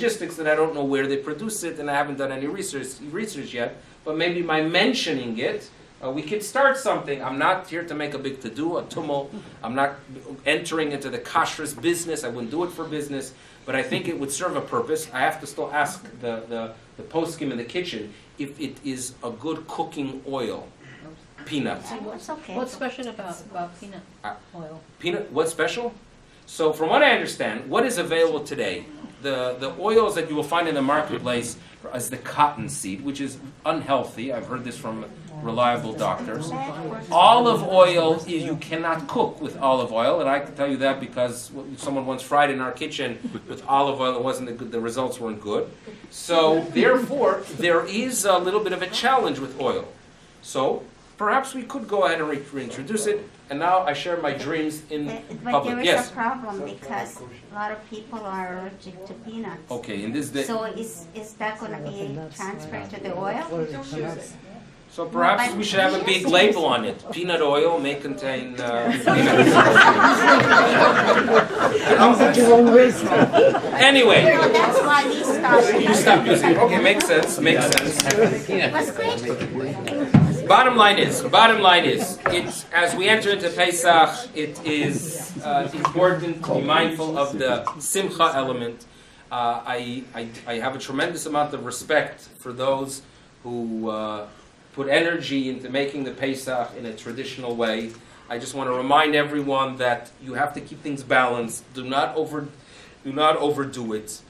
logistics that I don't know where they produce it, and I haven't done any research yet. But maybe by mentioning it, we could start something. I'm not here to make a big to-do, a tumult. I'm not entering into the kashrus business. I wouldn't do it for business. But I think it would serve a purpose. I have to still ask the poskim in the kitchen if it is a good cooking oil. Peanut. It's okay. What's special about peanut oil? Peanut, what's special? So from what I understand, what is available today, the oils that you will find in the marketplace is the cottonseed, which is unhealthy. I've heard this from reliable doctors. Olive oil, you cannot cook with olive oil, and I can tell you that because someone once fried in our kitchen with olive oil. It wasn't good. The results weren't good. So therefore, there is a little bit of a challenge with oil. So perhaps we could go ahead and reintroduce it. And now I share my dreams in But public. there is Yes. a problem because a lot of people are allergic to peanuts. Okay. In this day. So is that going to be transferred to the oil? So perhaps we should have a big label on it. Peanut oil may contain Anyway. No, that's why we stopped. You stop using it. Okay, makes sense. It was great. Bottom line is, it's as we enter into Pesach, it is important to be mindful of the simcha element. I have a tremendous amount of respect for those who put energy into making the Pesach in a traditional way. I just want to remind everyone that you have to keep things balanced. Do not overdo it.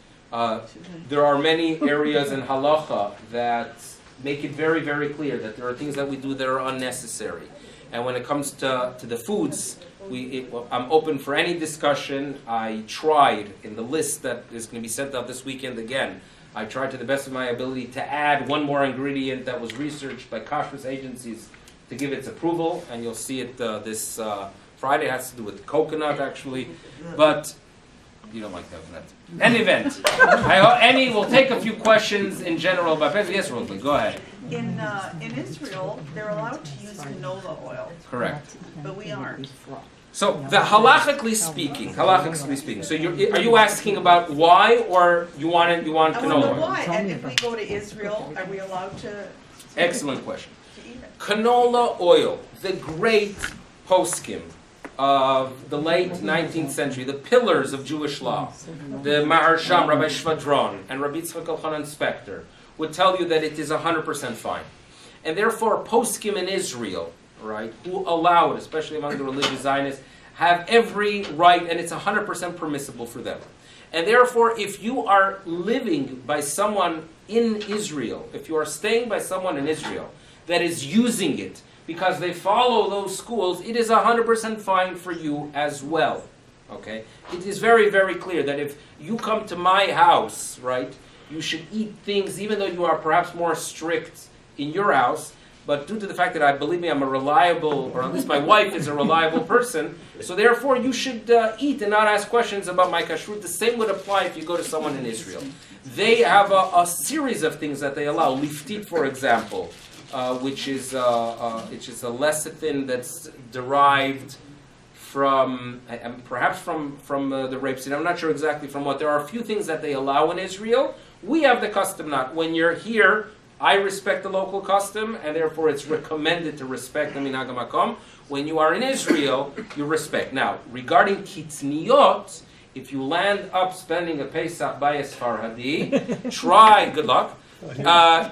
There are many areas in halacha that make it very, very clear that there are things that we do that are unnecessary. And when it comes to the foods, I'm open for any discussion. I tried in the list that is going to be sent out this weekend again. I tried to the best of my ability to add one more ingredient that was researched by kashrus agencies to give its approval, and you'll see it this Friday. It has to do with coconut, actually, but you don't like coconut. Any event, we'll take a few questions in general about Pesach. Yes, Rosalie, go ahead. In Israel, they're allowed to use canola oil, Correct. but we aren't. So, halachically speaking. So, are you asking about why, or you want I canola wonder oil? why. And if we go to Israel, are we allowed to Excellent question. eat it? Canola oil, the great poskim of the late 19th century, the pillars of Jewish law, the Maharsham, Rabbi Shvadron, and Rabbi Yitzchak Elchanan Spector, would tell you that it is 100% fine. And therefore, poskim in Israel, right, who allow it, especially among the religious Zionists, have every right, and it's 100% permissible for them. And therefore, if you are living by someone in Israel, if you are staying by someone in Israel that is using it because they follow those schools, it is 100% fine for you as well. Okay? It is very, very clear that if you come to my house, right, you should eat things, even though you are perhaps more strict in your house, but due to the fact that I'm a reliable, or at least my wife is a reliable person, so therefore you should eat and not ask questions about my kashrut. The same would apply if you go to someone in Israel. They have a series of things that they allow. Liftit, for example, which is a lecithin that's derived from, perhaps from the rapeseed. I'm not sure exactly from what. There are a few things that they allow in Israel. We have the custom not. When you're here, I respect the local custom, and therefore it's recommended to respect the minhag hamakom. When you are in Israel, you respect. Now, regarding kitzniyot, if you land up spending a Pesach by a Sfaradi, good luck,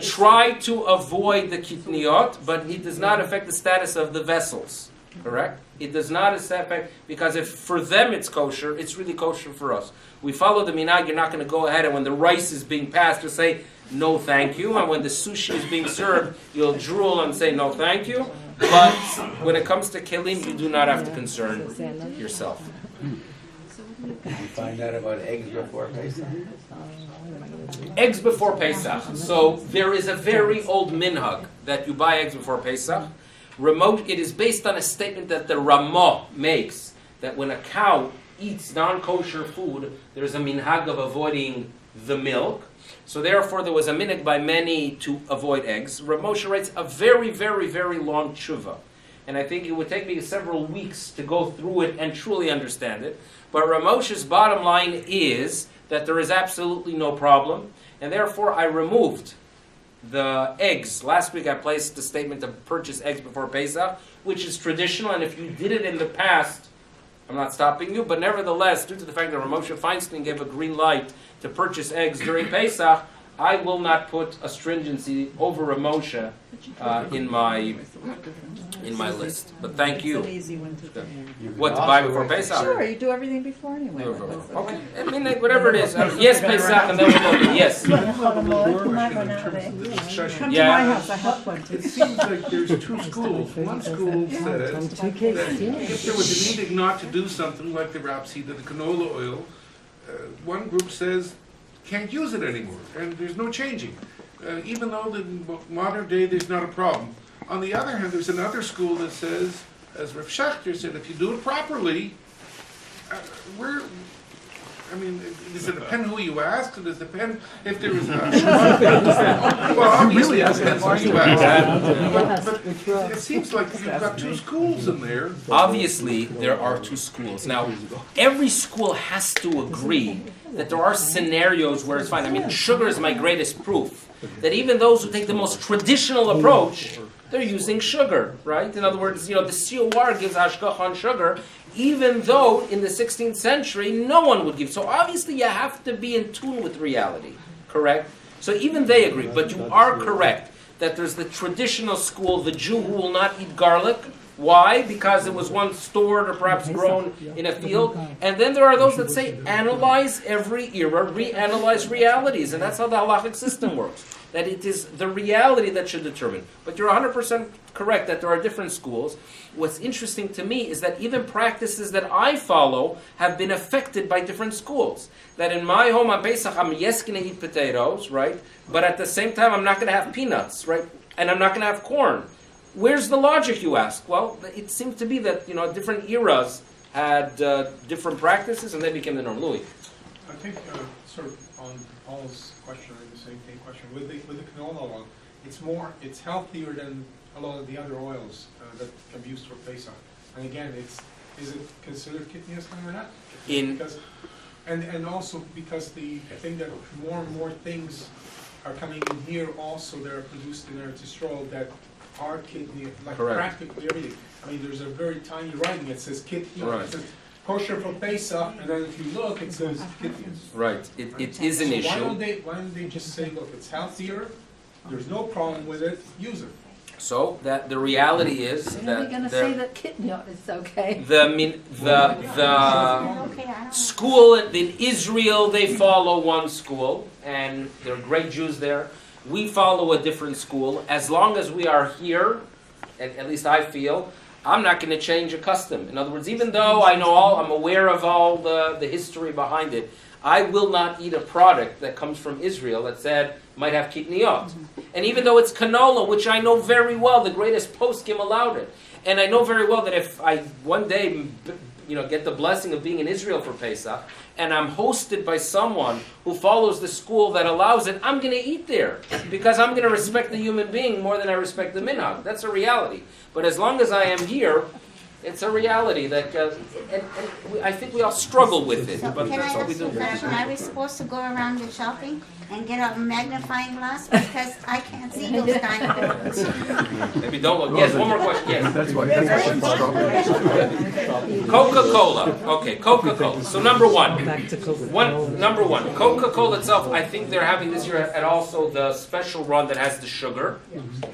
try to avoid the kitzniyot, but it does not affect the status of the vessels. Correct? It does not affect, because if for them it's kosher, it's really kosher for us. We follow the minhag. You're not going to go ahead and when the rice is being passed, to say, no thank you. And when the sushi is being served, you'll drool and say, no thank you. But when it comes to kelim, you do not have to concern yourself. Did you find out about eggs before Pesach? Eggs before Pesach. So there is a very old minhag that you buy eggs before Pesach. It is based on a statement that the Ramah makes, that when a cow eats non-kosher food, there's a minhag of avoiding the milk. So therefore, there was a minhag by many to avoid eggs. Rav Moshe writes a very, very, very long tshuva. And I think it would take me several weeks to go through it and truly understand it. But Rav Moshe's bottom line is that there is absolutely no problem, and therefore I removed the eggs. Last week I placed the statement to purchase eggs before Pesach, which is traditional, and if you did it in the past, I'm not stopping you, but nevertheless, due to the fact that Moshe Feinstein gave a green light to purchase eggs during Pesach, I will not put a stringency over a Moshe in my list. But thank you. It's an easy one to do. What, to buy before Pesach? Sure, you do everything before anyway. Okay, I mean, like, whatever it is. Yes, Pesach, and then we'll go. Yes. Come to Yeah. my house, I have one. It seems like there's two schools. One school says that if there was an edict not to do something like the rapeseed or the canola oil, one group says can't use it anymore, and there's no changing. Even though in modern day there's not a problem. On the other hand, there's another school that says, as Rav Schechter said, if you do it properly, does it depend who you ask? Does it depend if there is a... Well, obviously it depends who you ask. But it seems like you've got two schools in there. Obviously, there are two schools. Now, every school has to agree that there are scenarios where it's fine. I mean, sugar is my greatest proof. That even those who take the most traditional approach, they're using sugar, right? In other words, the COR gives hashgacha on sugar, even though in the 16th century, no one would give. So obviously, you have to be in tune with reality, correct? So even they agree. But you are correct that there's the traditional school, the Jew who will not eat garlic. Why? Because it was once stored or perhaps grown in a field. And then there are those that say, analyze every era, reanalyze realities. And that's how the halachic system works. That it is the reality that should determine. But you're 100% correct that there are different schools. What's interesting to me is that even practices that I follow have been affected by different schools. That in my home on Pesach, I'm yes going to eat potatoes, right? But at the same time, I'm not going to have peanuts, right? And I'm not going to have corn. Where's the logic, you ask? Well, it seemed to be that different eras had different practices, and they became the norm. Louis. I think sort of on Paul's question, or the same thing question with the canola oil, it's healthier than a lot of the other oils that can be used for Pesach. And again, is it considered kidney or not? And also because the thing that more and more things are coming in here also that are produced in Eretz Yisrael that are kidney, like Correct. Practically everything. I mean, there's a very tiny writing. It says kidney. Right. It says kosher for Pesach, and then if you look, it says kidneys. Right. It is an So issue. why don't they just say, look, it's healthier, there's no problem with it, use it. So that the reality is When are we that gonna say that kidney is okay? the school in Israel, they follow one school, and they're great Jews there. We follow a different school. As long as we are here, at least I feel, I'm not going to change a custom. In other words, even though I'm aware of all the history behind it, I will not eat a product that comes from Israel that said might have kitniot. And even though it's canola, which I know very well, the greatest poskim allowed it, and I know very well that if I one day get the blessing of being in Israel for Pesach, and I'm hosted by someone who follows the school that allows it, I'm going to eat there because I'm going to respect the human being more than I respect the minhag. That's a reality. But as long as I am here, it's a reality that, I think we all struggle with it. So But can I that's what we ask you a do. question? Are we supposed to go around the shopping and get a magnifying glass? Because I can't see those kind of things. Maybe don't look. Yes, one more question. Yes. That's why Coca-Cola. Okay, Coca-Cola. So number one. Back to Coca-Cola. Number one, Coca-Cola itself, I think they're having this year and also the special run that has the sugar.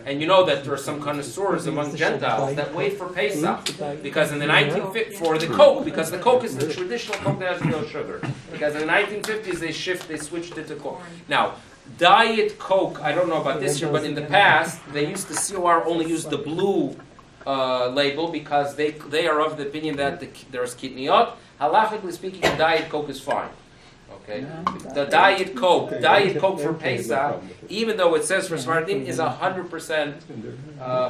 And you know that there are some connoisseurs among Gentiles that wait for Pesach. Because in the 1950s, for the Coke, because the Coke is the traditional Coke that has no sugar. Because in the 1950s they switched it to Coke. Now, Diet Coke, I don't know about this year, but in the past, they used the COR only use the blue label because they are of the opinion that there's kitniot. Halachically speaking, Diet Coke is fine. Okay, the Diet Coke for Pesach, even though it says for Sfardim, is 100%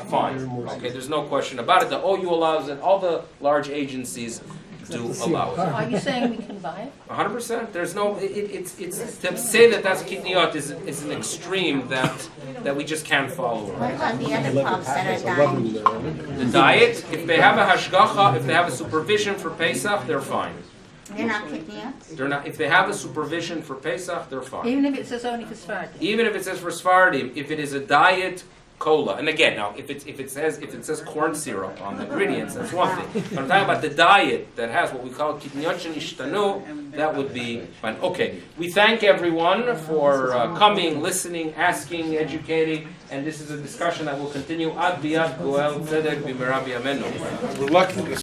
fine. Okay, there's no question about it. The OU allows it. All the large agencies do allow it. Are you saying we can buy it? 100%. There's no. It's to say that that's kitniot is an extreme that we just can't follow. What about the other pups that are dying? The diet, if they have a hashgacha, if they have a supervision for Pesach, they're fine. They're not kidney. They're not. If they have a supervision for Pesach, they're fine. Even if it says only for Sephardim. Even if it says for Sephardim, if it is a diet cola, and again, now if it says corn syrup on the ingredients, that's one thing. But I'm talking about the diet that has what we call kidniyot shenishtanu, that would be fine. Okay, we thank everyone for coming, listening, asking, educating, and this is a discussion that will continue ad biad goel tzedek b'merav yamenu. We're lucky to